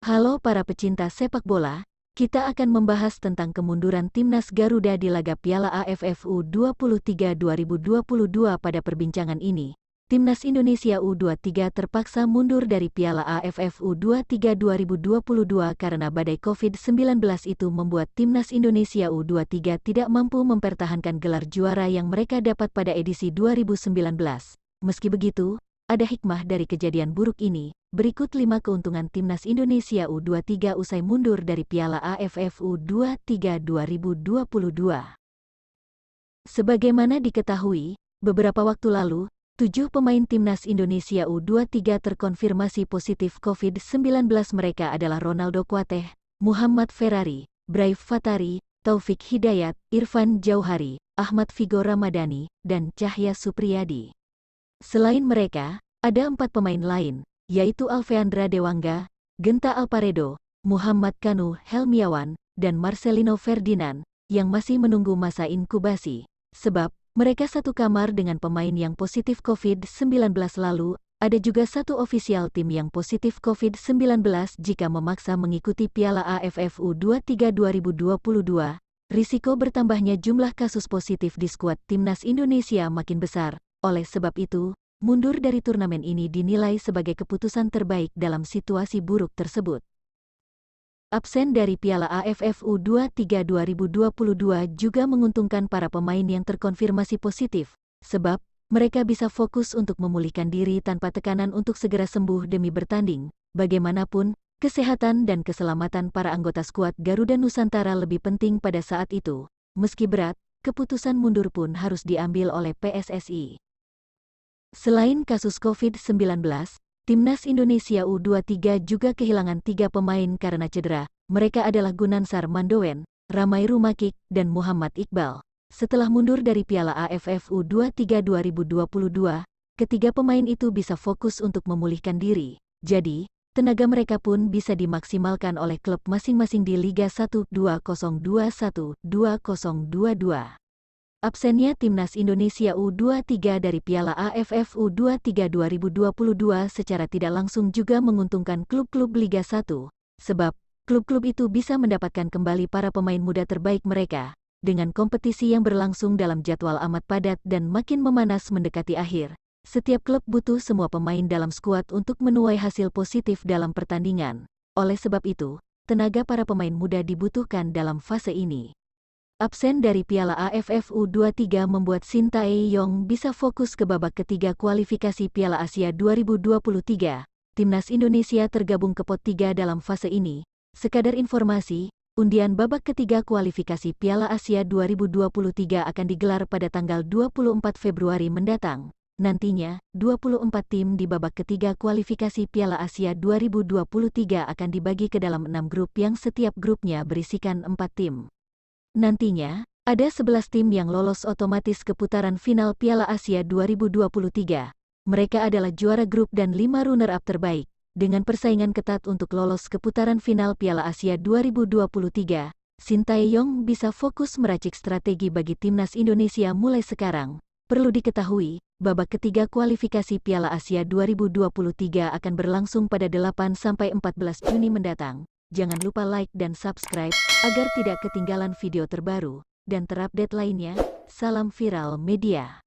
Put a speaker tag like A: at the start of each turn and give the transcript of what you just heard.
A: Halo para pecinta sepak bola, kita akan membahas tentang kemunduran Timnas Garuda di laga Piala AFF U23 2022 pada perbincangan ini. Timnas Indonesia U23 terpaksa mundur dari Piala AFF U23 2022 karena badai COVID-19 itu membuat Timnas Indonesia U23 tidak mampu mempertahankan gelar juara yang mereka dapat pada edisi 2019. Meski begitu, ada hikmah dari kejadian buruk ini. Berikut 5 keuntungan Timnas Indonesia U23 usai mundur dari Piala AFF U23 2022. Sebagaimana diketahui, beberapa waktu lalu, 7 pemain Timnas Indonesia U23 terkonfirmasi positif COVID-19. Mereka adalah Ronaldo Kuateh, Muhammad Ferrari, Braif Fatari, Taufik Hidayat, Irfan Jauhari, Ahmad Vigo Ramadhani, dan Cahya Supriyadi. Selain mereka, ada 4 pemain lain, yaitu Alfeandra Dewangga, Genta Alparedo, Muhammad Kanu Helmiawan, dan Marcelino Ferdinand, yang masih menunggu masa inkubasi. Sebab, mereka satu kamar dengan pemain yang positif COVID-19 lalu, ada juga satu ofisial tim yang positif COVID-19 jika memaksa mengikuti Piala AFF U23 2022. Risiko bertambahnya jumlah kasus positif di skuad Timnas Indonesia makin besar. Oleh sebab itu, mundur dari turnamen ini dinilai sebagai keputusan terbaik dalam situasi buruk tersebut. Absen dari Piala AFF U23 2022 juga menguntungkan para pemain yang terkonfirmasi positif, sebab mereka bisa fokus untuk memulihkan diri tanpa tekanan untuk segera sembuh demi bertanding. Bagaimanapun, kesehatan dan keselamatan para anggota skuad Garuda Nusantara lebih penting pada saat itu. Meski berat, keputusan mundur pun harus diambil oleh PSSI. Selain kasus COVID-19, Timnas Indonesia U23 juga kehilangan 3 pemain karena cedera. Mereka adalah Gunansar Mandowen, Ramai Rumakik, dan Muhammad Iqbal. Setelah mundur dari Piala AFF U23 2022, ketiga pemain itu bisa fokus untuk memulihkan diri. Jadi, tenaga mereka pun bisa dimaksimalkan oleh klub masing-masing di Liga 1 2021-2022. Absennya Timnas Indonesia U23 dari Piala AFF U23 2022 secara tidak langsung juga menguntungkan klub-klub Liga 1, sebab klub-klub itu bisa mendapatkan kembali para pemain muda terbaik mereka. Dengan kompetisi yang berlangsung dalam jadwal amat padat dan makin memanas mendekati akhir, setiap klub butuh semua pemain dalam skuad untuk menuai hasil positif dalam pertandingan. Oleh sebab itu, tenaga para pemain muda dibutuhkan dalam fase ini. Absen dari Piala AFF U23 membuat Shin Tae-yong bisa fokus ke babak ketiga kualifikasi Piala Asia 2023. Timnas Indonesia tergabung ke pot 3 dalam fase ini. Sekadar informasi, undian babak ketiga kualifikasi Piala Asia 2023 akan digelar pada tanggal 24 Februari mendatang. Nantinya, 24 tim di babak ketiga kualifikasi Piala Asia 2023 akan dibagi ke dalam 6 grup yang setiap grupnya berisikan 4 tim. Nantinya, ada 11 tim yang lolos otomatis ke putaran final Piala Asia 2023. Mereka adalah juara grup dan 5 runner-up terbaik. Dengan persaingan ketat untuk lolos ke putaran final Piala Asia 2023, Shin Tae-yong bisa fokus meracik strategi bagi Timnas Indonesia mulai sekarang. Perlu diketahui, babak ketiga kualifikasi Piala Asia 2023 akan berlangsung pada 8-14 Juni mendatang. Jangan lupa like dan subscribe, agar tidak ketinggalan video terbaru dan terupdate lainnya. Salam Viral Media.